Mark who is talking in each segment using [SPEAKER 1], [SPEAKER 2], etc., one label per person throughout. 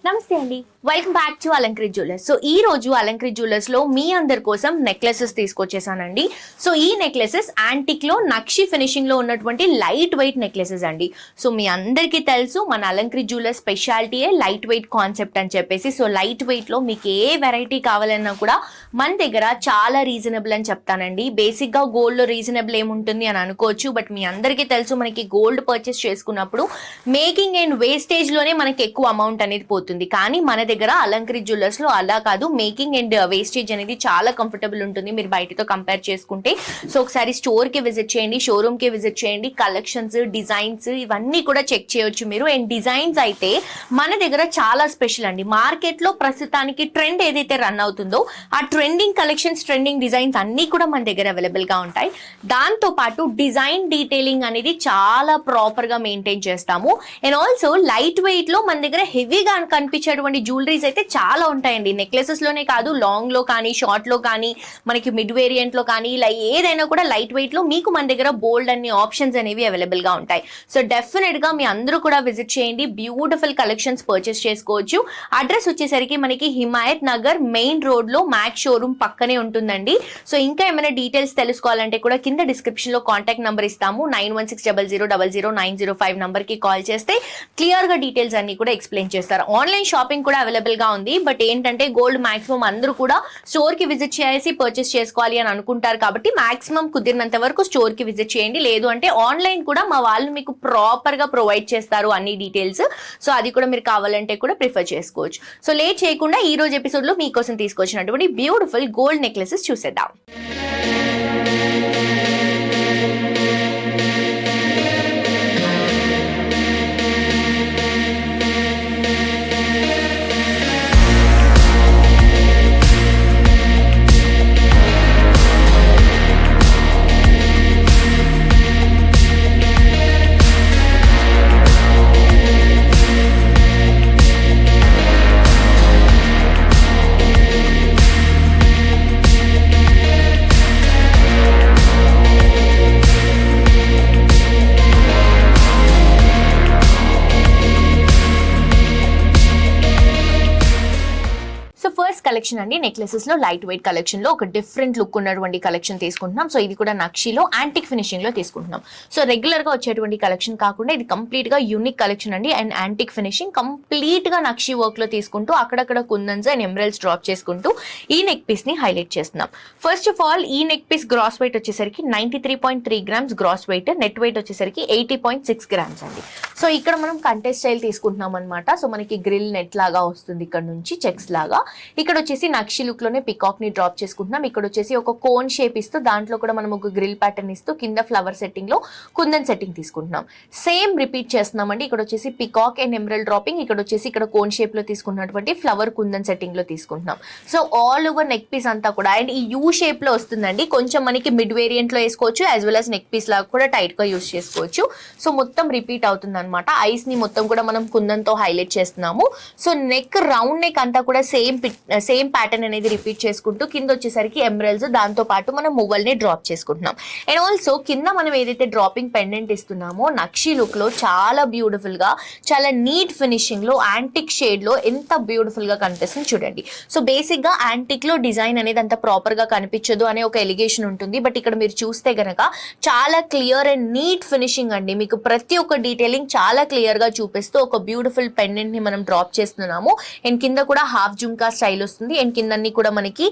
[SPEAKER 1] నమస్తే అండి, welcome back to Alankrit jewellers. So ఈ రోజు అలంకృత్ జ్యువెలర్స్ లో మీ అందరి కోసం నెక్లెసెస్ తీసుకొచ్చేసానండి. సో ఈ నెక్లెసెస్ యాంటిక్ లో నక్షి ఫినిషింగ్ లో ఉన్నటువంటి లైట్ వెయిట్ నెక్లెసెస్ అండి. సో మీ అందరికీ తెలుసు మన అలంకృత్ జ్యువెలర్స్ స్పెషాలిటీయే లైట్ వెయిట్ కాన్సెప్ట్ అని చెప్పేసి. సో లైట్ వెయిట్ లో మీకు ఏ వెరైటీ కావాలన్నా కూడా మన దగ్గర చాలా రీజనబుల్ అని చెప్తానండి. బేసిక్ గా గోల్డ్ లో రీజనబుల్ ఏముంటుంది అని అనుకోవచ్చు, బట్ మీ అందరికీ తెలుసు మనకి గోల్డ్ పర్చేస్ చేసుకున్నప్పుడు మేకింగ్ అండ్ వేస్టేజ్ లోనే మనకి ఎక్కువ అమౌంట్ అనేది పోతుంది. కానీ మన దగ్గర అలంకృత్ జ్యువెలర్స్ లో అలా కాదు, మేకింగ్ అండ్ వేస్టేజ్ అనేది చాలా కంఫర్టబుల్ ఉంటుంది మీరు బయటతో కంపేర్ చేసుకుంటే. సో ఒకసారి స్టోర్ కి విజిట్ చేయండి, షోరూమ్ కి విజిట్ చేయండి, కలెక్షన్స్, డిజైన్స్ ఇవన్నీ కూడా చెక్ చేయొచ్చు మీరు. అండ్ డిజైన్స్ అయితే మన దగ్గర చాలా స్పెషల్ అండి. మార్కెట్ లో ప్రస్తుతానికి ట్రెండ్ ఏదైతే రన్ అవుతుందో ఆ ట్రెండింగ్ కలెక్షన్స్, ట్రెండింగ్ డిజైన్స్ అన్ని కూడా మన దగ్గర అవైలబుల్ గా ఉంటాయి. దాంతో పాటు డిజైన్ డీటెయిలింగ్ అనేది చాలా ప్రాపర్ గా మెయింటైన్ చేస్తాము. అండ్ ఆల్సో లైట్ వెయిట్ లో మన దగ్గర హెవీగా కనిపించేటువంటి జ్యువెలరీస్ అయితే చాలా ఉంటాయండి. నెక్లెసెస్ లోనే కాదు, లాంగ్ లో కానీ, షార్ట్ లో కానీ, మనకి మిడ్ వేరియంట్ లో కానీ, ఇలా ఏదైనా కూడా లైట్ వెయిట్ లో మీకు మన దగ్గర బోల్డ్ అన్ని ఆప్షన్స్ అనేవి అవైలబుల్ గా ఉంటాయి. సో డెఫినెట్ గా మీ అందరూ కూడా విజిట్ చేయండి, బ్యూటిఫుల్ కలెక్షన్స్ పర్చేస్ చేసుకోవచ్చు. అడ్రస్ వచ్చేసరికి మనకి హిమాయత్ నగర్ మెయిన్ రోడ్ లో మ్యాక్స్ షోరూమ్ పక్కనే ఉంటుందండి. సో ఇంకా ఏమైనా డీటెయిల్స్ తెలుసుకోవాలంటే కూడా కింద డిస్క్రిప్షన్ లో కాంటాక్ట్ నంబర్ ఇస్తాము, 9160000905 నంబర్ కి కాల్ చేస్తే క్లియర్ గా డీటెయిల్స్ అన్ని కూడా ఎక్స్ప్లెయిన్ చేస్తారు. ఆన్లైన్ షాపింగ్ కూడా అవైలబుల్ గా ఉంది, బట్ ఏంటంటే గోల్డ్ మాక్సిమం అందరూ కూడా స్టోర్ కి విజిట్ చేసి పర్చేస్ చేసుకోవాలి అని అనుకుంటారు కాబట్టి మాక్సిమం కుదిరినంత వరకు స్టోర్ కి విజిట్ చేయండి. లేదు అంటే ఆన్లైన్ కూడా మా వాళ్ళు మీకు ప్రాపర్ గా ప్రొవైడ్ చేస్తారు అన్ని డీటెయిల్స్. సో అది కూడా మీరు కావాలంటే కూడా ప్రిఫర్ చేసుకోవచ్చు. సో లేట్ చేయకుండా ఈ రోజు ఎపిసోడ్ లో మీకోసం తీసుకొచ్చినటువంటి బ్యూటిఫుల్ గోల్డ్ నెక్లెసెస్ చూసేద్దాం. కలెక్షన్ అండి, నెక్లెసెస్ లో లైట్ వెయిట్ కలెక్షన్ లో ఒక డిఫరెంట్ లుక్ ఉన్నటువంటి కలెక్షన్ తీసుకుంటున్నాం. సో ఇది కూడా నక్షిలో యాంటిక్ ఫినిషింగ్ లో తీసుకుంటున్నాం. సో రెగ్యులర్ గా వచ్చేటువంటి కలెక్షన్ కాకుండా ఇది కంప్లీట్ గా యూనిక్ కలెక్షన్ అండి. అండ్ యాంటిక్ ఫినిషింగ్ కంప్లీట్ గా నక్షి వర్క్ లో తీసుకుంటూ అక్కడక్కడ కుందన్స్ అండ్ ఎమరల్స్ డ్రాప్ చేసుకుంటూ ఈ నెక్ పీస్ ని హైలైట్ చేస్తున్నాం. ఫస్ట్ ఆఫ్ ఆల్ ఈ నెక్ పీస్ గ్రాస్ వెయిట్ వచ్చేసరికి 93.3 grams gross weight, net weight వచ్చేసరికి 80.6 గ్రామ్స్ అండి. సో ఇక్కడ మనం కంటెస్ట్ స్టైల్ తీసుకుంటున్నాం అనమాట. సో మనకి గ్రిల్ నెట్ లాగా వస్తుంది, ఇక్కడ నుంచి చెక్స్ లాగా. ఇక్కడ వచ్చేసి నక్షి లుక్ లోనే పికాక్ ని డ్రాప్ చేసుకుంటున్నాం. ఇక్కడ వచ్చేసి ఒక కోన్ షేప్ ఇస్తూ దాంట్లో కూడా మనం ఒక గ్రిల్ ప్యాటర్న్ ఇస్తూ కింద ఫ్లవర్ సెట్టింగ్ లో కుందన్ సెట్టింగ్ తీసుకుంటున్నాం. సేమ్ రిపీట్ చేస్తున్నామండి. ఇక్కడ వచ్చేసి పికాక్ అండ్ ఎమరల్డ్ డ్రాపింగ్, ఇక్కడ వచ్చేసి ఇక్కడ కోన్ షేప్ లో తీసుకున్నటువంటి ఫ్లవర్ కుందన్ సెట్టింగ్ లో తీసుకుంటున్నాం. So all over neck piece అంతా కూడా అండ్ ఈ యూ షేప్ లో వస్తుందండి. కొంచెం మనకి మిడ్ వేరియంట్ లో వేసుకోవచ్చు, as well as neck piece లాగా కూడా టైట్ గా యూస్ చేసుకోవచ్చు. సో మొత్తం రిపీట్ అవుతుంది అనమాట. ఐస్ ని మొత్తం కూడా మనం కుందన్ తో హైలైట్ చేస్తున్నాము. సో నెక్ రౌండ్ నెక్ అంతా కూడా సేమ్ ప్యాటర్న్ అనేది రిపీట్ చేసుకుంటూ కింద వచ్చేసరికి ఎమరల్స్, దాంతో పాటు మనం మువ్వల్ ని డ్రాప్ చేసుకుంటున్నాం. అండ్ ఆల్సో కింద మనం ఏదైతే డ్రాపింగ్ పెండెంట్ ఇస్తున్నామో నక్షి లుక్ లో చాలా బ్యూటిఫుల్ గా, చాలా నీట్ ఫినిషింగ్ లో, యాంటిక్ షేడ్ లో ఎంత బ్యూటిఫుల్ గా కనిపిస్తుంది చూడండి. సో బేసిక్ గా యాంటిక్ లో డిజైన్ అనేది అంత ప్రాపర్ గా కనిపించదు అనే ఒక ఎలిగేషన్ ఉంటుంది, బట్ ఇక్కడ మీరు చూస్తే గనక చాలా క్లియర్ అండ్ నీట్ ఫినిషింగ్ అండి. మీకు ప్రతి ఒక్క డీటెయిలింగ్ చాలా క్లియర్ గా చూపిస్తూ ఒక బ్యూటిఫుల్ పెండెంట్ ని మనం డ్రాప్ చేస్తున్నాము. అండ్ కింద కూడా హాఫ్ జుమ్కా స్టైల్ వస్తుంది. అండ్ కింద కూడా మనకి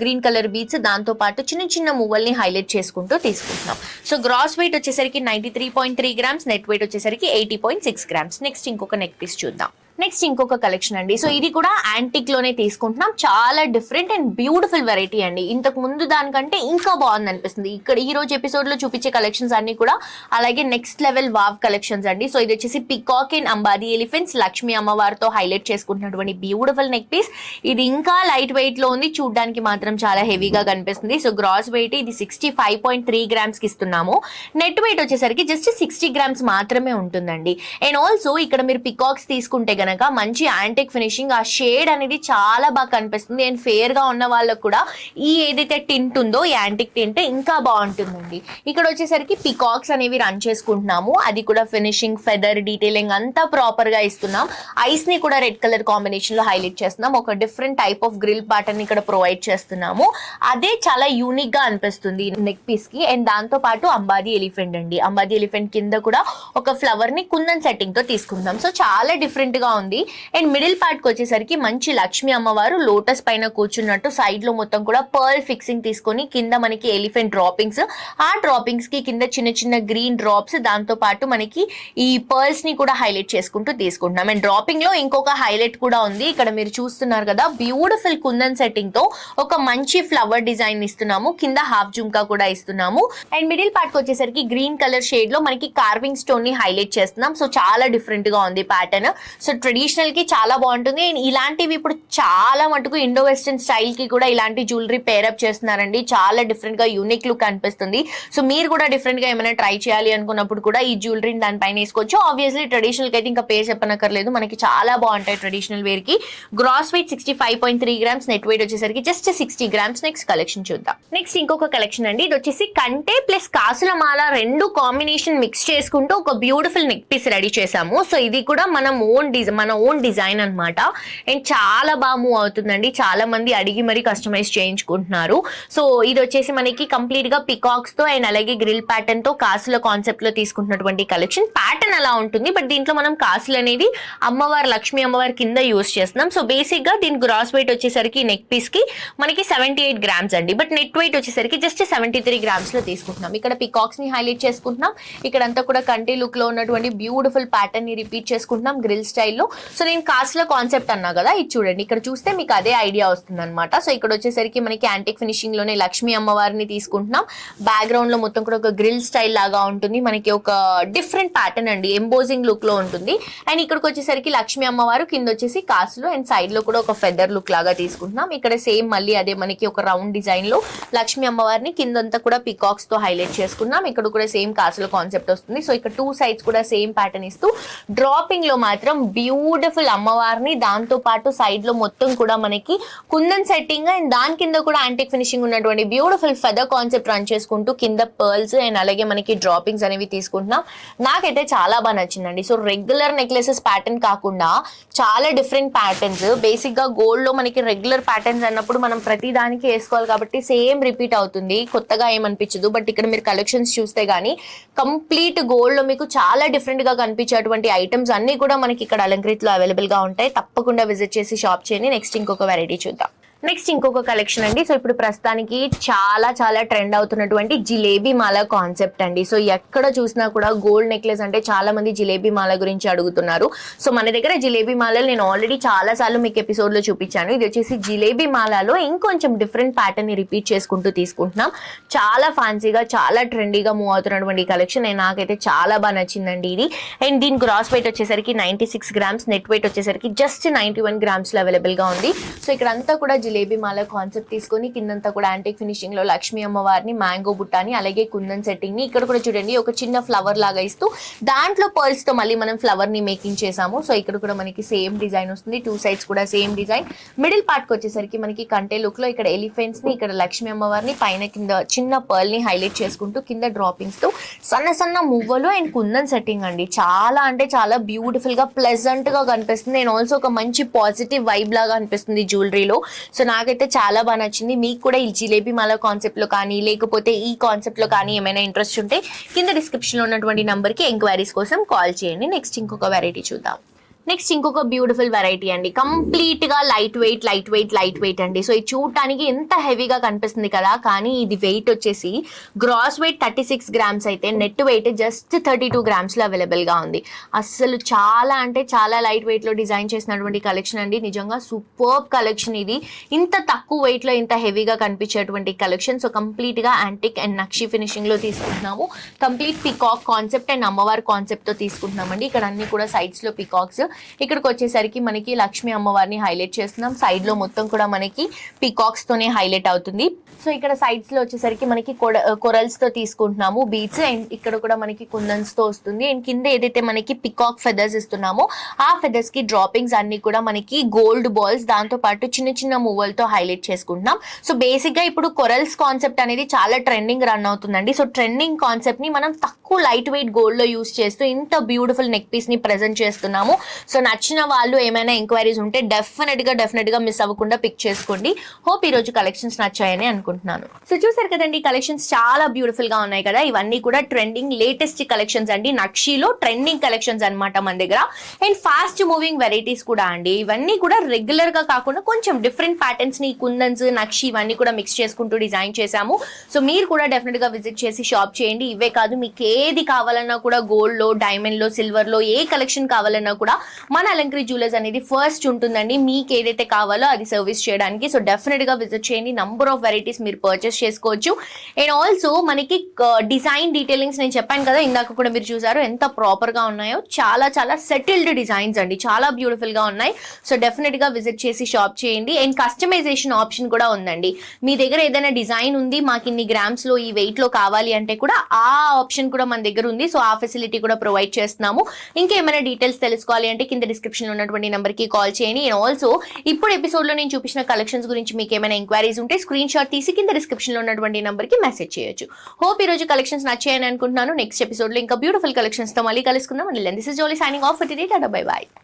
[SPEAKER 1] గ్రీన్ కలర్ బీడ్స్, దాంతో పాటు చిన్న చిన్న మువ్వల్ని హైలైట్ చేసుకుంటూ తీసుకుంటున్నాం. సో గ్రాస్ వెయిట్ వచ్చేసరికి 93.3 గ్రామ్స్, నెట్ వెయిట్ వచ్చేసరికి 80.6 గ్రామ్స్. నెక్స్ట్ ఇంకొక నెక్ పీస్ చూద్దాం. నెక్స్ట్ ఇంకొక కలెక్షన్ అండి. సో ఇది కూడా యాంటిక్ లోనే తీసుకుంటున్నాం. చాలా డిఫరెంట్ అండ్ బ్యూటిఫుల్ వెరైటీ అండి. ఇంతకు ముందు దానికంటే ఇంకా బాగుంది అనిపిస్తుంది. ఇక్కడ ఈ రోజు ఎపిసోడ్ లో చూపించే కలెక్షన్స్ అన్ని కూడా అలాగే నెక్స్ట్ లెవెల్ వావ్ కలెక్షన్స్ అండి. సో ఇది వచ్చేసి పికాక్ అండ్ అంబారీ ఎలిఫెంట్స్, లక్ష్మీ అమ్మవారితో హైలైట్ చేసుకుంటున్నటువంటి బ్యూటిఫుల్ నెక్ పీస్. ఇది ఇంకా లైట్ వెయిట్ లో ఉంది, చూడడానికి మాత్రం చాలా హెవీగా కనిపిస్తుంది. సో గ్రాస్ వెయిట్ ఇది 65.3 గ్రామ్స్ కి ఇస్తున్నాము. నెట్ వెయిట్ వచ్చేసరికి జస్ట్ 60 గ్రామ్స్ మాత్రమే ఉంటుందండి. అండ్ ఆల్సో ఇక్కడ మీరు పికాక్స్ తీసుకుంటే గనక గనక మంచి యాంటిక్ ఫినిషింగ్, ఆ షేడ్ అనేది చాలా బాగా కనిపిస్తుంది. అండ్ ఫేర్ గా ఉన్న వాళ్ళకు కూడా ఈ ఏదైతే టింట్ ఉందో ఈ యాంటిక్ టింట్ ఇంకా బాగుంటుందండి. ఇక్కడ వచ్చేసరికి పికాక్స్ అనేవి రన్ చేసుకుంటున్నాము, అది కూడా ఫినిషింగ్, ఫెదర్ డీటెయిలింగ్ అంతా ప్రాపర్ గా ఇస్తున్నాం. ఐస్ ని కూడా రెడ్ కలర్ కాంబినేషన్ లో హైలైట్ చేస్తున్నాం. ఒక different type of grill pattern ఇక్కడ ప్రొవైడ్ చేస్తున్నాము. అదే చాలా యూనిక్ గా అనిపిస్తుంది నెక్ పీస్ కి. అండ్ దాంతో పాటు అంబాది ఎలిఫెంట్ అండి, అంబాది ఎలిఫెంట్ కింద కూడా ఒక ఫ్లవర్ ని కుందన్ సెట్టింగ్ తో తీసుకుందాం. సో చాలా డిఫరెంట్ గా ఉంది. అండ్ మిడిల్ పార్ట్ కి వచ్చేసరికి మంచి లక్ష్మి అమ్మవారు లోటస్ పైన కూర్చున్నట్టు, సైడ్ లో మొత్తం కూడా పర్ల్ ఫిక్సింగ్ తీసుకొని కింద మనకి ఎలిఫెంట్ డ్రాపింగ్స్, ఆ డ్రాపింగ్స్ కి కింద చిన్న చిన్న గ్రీన్ డ్రాప్స్, దాంతో పాటు మనకి ఈ పర్ల్స్ ని కూడా హైలైట్ చేసుకుంటూ తీసుకుంటున్నాం. అండ్ డ్రాపింగ్ లో ఇంకొక హైలైట్ కూడా ఉంది, ఇక్కడ మీరు చూస్తున్నారు కదా, బ్యూటిఫుల్ కుందన్ సెట్టింగ్ తో ఒక మంచి ఫ్లవర్ డిజైన్ ఇస్తున్నాము, కింద హాఫ్ జుమ్కా కూడా ఇస్తున్నాము. అండ్ మిడిల్ పార్ట్ కి వచ్చేసరికి గ్రీన్ కలర్ షేడ్ లో మనకి కార్వింగ్ స్టోన్ ని హైలైట్ చేస్తున్నాం. సో చాలా డిఫరెంట్ గా ఉంది ప్యాటర్న్. సో ట్రెడిషనల్ కి చాలా బాగుంటుంది. అండ్ ఇలాంటివి ఇప్పుడు చాలా మటుకు ఇండో వెస్టర్న్ స్టైల్ కి కూడా ఇలాంటి జ్యువెలరీ పేరప్ చేస్తున్నారండి. చాలా డిఫరెంట్ గా యూనిక్ లుక్ అనిపిస్తుంది. సో మీరు కూడా డిఫరెంట్ గా ఏమైనా ట్రై చేయాలి అనుకున్నప్పుడు కూడా ఈ జ్యువెలరీని దానిపైన వేసుకోవచ్చు. ఆబ్వియస్లీ ట్రెడిషనల్ కి అయితే ఇంకా పేరు చెప్పనక్కర్లేదు, మనకి చాలా బాగుంటాయి ట్రెడిషనల్ వేర్ కి. Gross weight 65.3 grams, net weight వచ్చేసరికి జస్ట్ 60 గ్రామ్స్. నెక్స్ట్ కలెక్షన్ చూద్దాం. నెక్స్ట్ ఇంకొక కలెక్షన్ అండి, ఇది వచ్చేసి కంటే ప్లస్ కాసుల మాల రెండు కాంబినేషన్ మిక్స్ చేసుకుంటూ ఒక బ్యూటిఫుల్ నెక్ పీస్ రెడీ చేసాము. సో ఇది కూడా మన ఓన్ డిజైన్ అన్నమాట. అండ్ చాలా బాగా మూవ్ అవుతుందండి, చాలా మంది అడిగి మరి కస్టమైజ్ చేయించుకుంటున్నారు. సో ఇది వచ్చేసి మనకి కంప్లీట్ గా పికాక్స్ తో అండ్ అలాగే గ్రిల్ ప్యాటర్న్ తో కాసుల కాన్సెప్ట్ లో తీసుకుంటున్నటువంటి కలెక్షన్. ప్యాటర్న్ అలా ఉంటుంది, బట్ దీంట్లో మనం కాసులు అనేది అమ్మవారు, లక్ష్మీ అమ్మవారి కింద యూస్ చేస్తున్నాం. సో బేసిక్ గా దీని గ్రాస్ వెయిట్ వచ్చేసరికి నెక్ పీస్ కి మనకి 78 గ్రామ్స్ అండి, బట్ నెట్ వెయిట్ వచ్చేసరికి జస్ట్ 73 గ్రామ్స్ లో తీసుకుంటున్నాం. ఇక్కడ పికాక్స్ ని హైలైట్ చేసుకుంటున్నాం, ఇక్కడంతా కూడా కంటి లుక్ లో ఉన్నటువంటి బ్యూటిఫుల్ ప్యాటర్న్ ని రిపీట్ చేసుకుంటున్నాం గ్రిల్ స్టైల్లో. సో నేను కాసుల కాన్సెప్ట్ అన్నా కదా, ఇది చూడండి, ఇక్కడ చూస్తే మీకు అదే ఐడియా వస్తుంది అనమాట. సో ఇక్కడ వచ్చేసరికి మనకి యాంటిక్ ఫినిషింగ్ లోనే లక్ష్మీ అమ్మవారిని తీసుకుంటున్నాం. బ్యాక్గ్రౌండ్ లో మొత్తం కూడా ఒక గ్రిల్ స్టైల్ లాగా ఉంటుంది, మనకి ఒక డిఫరెంట్ ప్యాటర్న్ అండి, ఎంబోజింగ్ లుక్ లో ఉంటుంది. అండ్ ఇక్కడికి వచ్చేసరికి లక్ష్మీ అమ్మవారు, కింద వచ్చేసి కాసులు, అండ్ సైడ్ లో కూడా ఒక ఫెదర్ లుక్ లాగా తీసుకుంటున్నాం. ఇక్కడ సేమ్ మళ్ళీ అదే మనకి ఒక రౌండ్ డిజైన్ లో లక్ష్మీ అమ్మవారిని కిందంతా కూడా పికాక్స్ తో హైలైట్ చేసుకున్నాం. ఇక్కడ కూడా సేమ్ కాసుల కాన్సెప్ట్ వస్తుంది. సో ఇక్కడ టూ సైడ్స్ కూడా సేమ్ ప్యాటర్న్ ఇస్తూ, డ్రాపింగ్ లో మాత్రం బ్యూటిఫుల్ అమ్మవారిని, దాంతో పాటు సైడ్ లో మొత్తం కూడా మనకి కుందన్ సెట్టింగ్ అండ్ దాని కింద కూడా యాంటిక్ ఫినిషింగ్ ఉన్నటువంటి బ్యూటిఫుల్ ఫెదర్ కాన్సెప్ట్ రన్ చేసుకుంటూ కింద పర్ల్స్ అండ్ అలాగే మనకి డ్రాపింగ్స్ అనేవి తీసుకుంటున్నాం. నాకైతే చాలా బాగా నచ్చిందండి. సో రెగ్యులర్ నెక్లెసెస్ ప్యాటర్న్ కాకుండా చాలా డిఫరెంట్ ప్యాటర్న్స్. బేసిక్ గా గోల్డ్ లో మనకి రెగ్యులర్ ప్యాటర్న్స్ అన్నప్పుడు మనం ప్రతి దానికి వేసుకోవాలి కాబట్టి సేమ్ రిపీట్ అవుతుంది, కొత్తగా ఏమనిపించదు. బట్ ఇక్కడ మీరు కలెక్షన్స్ చూస్తే గానీ కంప్లీట్ గోల్డ్ లో మీకు చాలా డిఫరెంట్ గా కనిపించేటువంటి ఐటమ్స్ అన్ని కూడా మనకి ఇక్కడ అలంకృతిలో అవైలబుల్ గా ఉంటాయి. తప్పకుండా విజిట్ చేసి షాప్ చేయండి. నెక్స్ట్ ఇంకొక వెరైటీ చూద్దాం. నెక్స్ట్ ఇంకొక కలెక్షన్ అండి. సో ఇప్పుడు ప్రస్తుతానికి చాలా చాలా ట్రెండ్ అవుతున్నటువంటి జిలేబీ మాల కాన్సెప్ట్ అండి. సో ఎక్కడ చూసినా కూడా గోల్డ్ నెక్లెస్ అంటే చాలా మంది జిలేబీ మాల గురించి అడుగుతున్నారు. సో మన దగ్గర జిలేబీ మాలలు నేను ఆల్రెడీ చాలా సార్లు మీకు ఎపిసోడ్ లో చూపించాను. ఇది వచ్చేసి జిలేబీ మాలలో ఇంకొంచెం డిఫరెంట్ ప్యాటర్న్ ని రిపీట్ చేసుకుంటూ తీసుకుంటున్నాం. చాలా ఫ్యాన్సీగా, చాలా ట్రెండీగా మూవ్ అవుతున్నటువంటి కలెక్షన్. నాకైతే చాలా బాగా నచ్చిందండి ఇది. అండ్ దీని గ్రాస్ వెయిట్ వచ్చేసరికి 96 గ్రామ్స్, నెట్ వెయిట్ వచ్చేసరికి జస్ట్ 91 గ్రామ్స్ లో అవైలబుల్ గా ఉంది. సో ఇక్కడ అంతా కూడా జిలేబీ మాల కాన్సెప్ట్ తీసుకొని కిందంతా కూడా యాంటిక్ ఫినిషింగ్ లో లక్ష్మీ అమ్మవారిని, మ్యాంగో బుట్టాని, అలాగే కుందన్ సెట్టింగ్ ని ఇక్కడ కూడా చూడండి ఒక చిన్న ఫ్లవర్ లాగా ఇస్తూ దాంట్లో పర్ల్స్ తో మళ్ళీ మనం ఫ్లవర్ ని మేకింగ్ చేసాము. సో ఇక్కడ కూడా మనకి సేమ్ డిజైన్ వస్తుంది, టూ సైడ్స్ కూడా సేమ్ డిజైన్. మిడిల్ పార్ట్ కి వచ్చేసరికి మనకి కంటే లుక్ లో ఇక్కడ ఎలిఫెంట్స్ ని, ఇక్కడ లక్ష్మీ అమ్మవారిని, పైన కింద చిన్న పర్ల్ ని హైలైట్ చేసుకుంటూ కింద డ్రాపింగ్స్ తో సన్న సన్న మువ్వలు అండ్ కుందన్ సెట్టింగ్ అండి. చాలా అంటే చాలా బ్యూటిఫుల్ గా ప్లెజెంట్ గా కనిపిస్తుంది. అండ్ ఆల్సో ఒక మంచి పాజిటివ్ వైబ్ లాగా అనిపిస్తుంది జ్యువెలరీలో. సో నాకైతే చాలా బాగా నచ్చింది. మీకు కూడా ఈ జిలేబీ మాల కాన్సెప్ట్ లో కానీ లేకపోతే ఈ కాన్సెప్ట్ లో కానీ ఏమైనా ఇంట్రెస్ట్ ఉంటే కింద డిస్క్రిప్షన్ లో ఉన్నటువంటి నంబర్ కి ఎంక్వైరీస్ కోసం కాల్ చేయండి. నెక్స్ట్ ఇంకొక వెరైటీ చూద్దాం. నెక్స్ట్ ఇంకొక బ్యూటిఫుల్ వెరైటీ అండి, కంప్లీట్ గా లైట్ వెయిట్ అండి. సో ఇది చూడటానికి ఎంత హెవీగా కనిపిస్తుంది కదా, కానీ ఇది వెయిట్ వచ్చేసి గ్రాస్ వెయిట్ 36 గ్రామ్స్ అయితే నెట్ వెయిట్ జస్ట్ 32 గ్రామ్స్ లో అవైలబుల్ గా ఉంది. అస్సలు చాలా అంటే చాలా లైట్ వెయిట్ లో డిజైన్ చేసినటువంటి కలెక్షన్ అండి. నిజంగా సూపర్బ్ కలెక్షన్ ఇది. ఇంత తక్కువ వెయిట్ లో ఇంత హెవీగా కనిపించేటువంటి కలెక్షన్. సో కంప్లీట్ గా యాంటిక్ అండ్ నక్షి ఫినిషింగ్ లో తీసుకుంటున్నాము. కంప్లీట్ పికాక్ కాన్సెప్ట్ అండ్ అమ్మవారి కాన్సెప్ట్ తో తీసుకుంటున్నామండి. ఇక్కడ అన్ని కూడా సైడ్స్ లో పికాక్స్, ఇక్కడికి వచ్చేసరికి మనకి లక్ష్మీ అమ్మవారిని హైలైట్ చేస్తున్నాం. సైడ్ లో మొత్తం కూడా మనకి పీకాక్స్ తోనే హైలైట్ అవుతుంది. సో ఇక్కడ సైడ్స్ లో వచ్చేసరికి మనకి కొరల్స్ తో తీసుకుంటున్నాము బీడ్స్, అండ్ ఇక్కడ కూడా మనకి కుందన్స్ తో వస్తుంది. అండ్ కింద ఏదైతే మనకి పికాక్ ఫెదర్స్ ఇస్తున్నామో ఆ ఫెదర్స్ కి డ్రాపింగ్స్ అన్ని కూడా మనకి గోల్డ్ బాల్స్, దాంతో పాటు చిన్న చిన్న మూవలతో హైలైట్ చేసుకుంటున్నాం. సో బేసిక్ గా ఇప్పుడు కొరల్స్ కాన్సెప్ట్ అనేది చాలా ట్రెండింగ్ రన్ అవుతుందండి. సో ట్రెండింగ్ కాన్సెప్ట్ ని మనం తక్కువ లైట్ వెయిట్ గోల్డ్ లో యూస్ చేస్తూ ఇంత బ్యూటిఫుల్ నెక్ పీస్ ని ప్రెజెంట్ చేస్తున్నాము. సో నచ్చిన వాళ్ళు ఏమైనా ఎంక్వైరీస్ ఉంటే డెఫినెట్ గా మిస్ అవ్వకుండా పిక్ చేసుకోండి. హోప్ ఈ రోజు కలెక్షన్స్ నచ్చాయని అనుకుంటున్నాను. సో చూసారు కదండి, కలెక్షన్స్ చాలా బ్యూటిఫుల్ గా ఉన్నాయి కదా. ఇవన్నీ కూడా ట్రెండింగ్ లేటెస్ట్ కలెక్షన్స్ అండి. నక్షీలో ట్రెండింగ్ కలెక్షన్స్ అన్నమాట మన దగ్గర. అండ్ ఫాస్ట్ మూవింగ్ వెరైటీస్ కూడా అండి. ఇవన్నీ కూడా రెగ్యులర్ గా కాకుండా కొంచెం డిఫరెంట్ ప్యాటర్న్స్ ని కుందన్స్, నక్షి ఇవన్నీ కూడా మిక్స్ చేసుకుంటూ డిజైన్ చేశాము. సో మీరు కూడా డెఫినెట్ గా విజిట్ చేసి షాప్ చేయండి. ఇవే కాదు, మీకు ఏది కావాలన్నా కూడా గోల్డ్ లో, డైమండ్ లో, సిల్వర్ లో ఏ కలెక్షన్ కావాలన్నా కూడా మన అలంకరి జ్యువెలర్స్ అనేది ఫస్ట్ ఉంటుందండి. మీకు ఏదైతే కావాలో అది సర్వీస్ చేయడానికి. సో డెఫినెట్ గా విజిట్ చేయండి. నంబర్ ఆఫ్ వెరైటీస్ మీరు పర్చేస్ చేసుకోవచ్చు. అండ్ ఆల్సో మనకి డిజైన్ డీటెయిలింగ్స్ నేను చెప్పాను కదా ఇందాక కూడా మీరు చూసారు ఎంత ప్రాపర్ గా ఉన్నాయో. చాలా చాలా సెటిల్డ్ డిజైన్స్ అండి, చాలా బ్యూటిఫుల్ గా ఉన్నాయి. సో డెఫినెట్ గా విజిట్ చేసి షాప్ చేయండి. అండ్ కస్టమైజేషన్ ఆప్షన్ కూడా ఉందండి. మీ దగ్గర ఏదైనా డిజైన్ ఉంది, మాకు ఇన్ని గ్రామ్స్ లో ఈ వెయిట్ లో కావాలి అంటే కూడా ఆ ఆప్షన్ కూడా మన దగ్గర ఉంది. సో ఆ ఫెసిలిటీ కూడా ప్రొవైడ్ చేస్తున్నాము. ఇంకేమైనా డీటెయిల్స్ తెలుసుకోవాలి అంటే కింద డిస్క్రిప్షన్ లో ఉన్నటువంటి నెంబర్ కి కాల్ చేయండి. అండ్ ఆల్సో ఇప్పుడు ఎపిసోడ్ లో నేను చూపించిన కలెక్షన్స్ గురించి మీకు ఏమైనా ఎంక్వైరీస్ ఉంటే స్క్రీన్ షాట్ తీసి కింద డిస్క్రిప్షన్ లో ఉన్నటువంటి నెంబర్ కి మెసేజ్ చేయొచ్చు. హోప్ ఈ రోజు కలెక్షన్స్ నచ్చాయని అనుకుంటున్నాను. నెక్స్ట్ ఎపిసోడ్ లో ఇంకా బ్యూటిఫుల్ కలెక్షన్స్ తో మళ్ళీ కలుసుకుందాం. This is Jolly signing off for today. Tata bye by.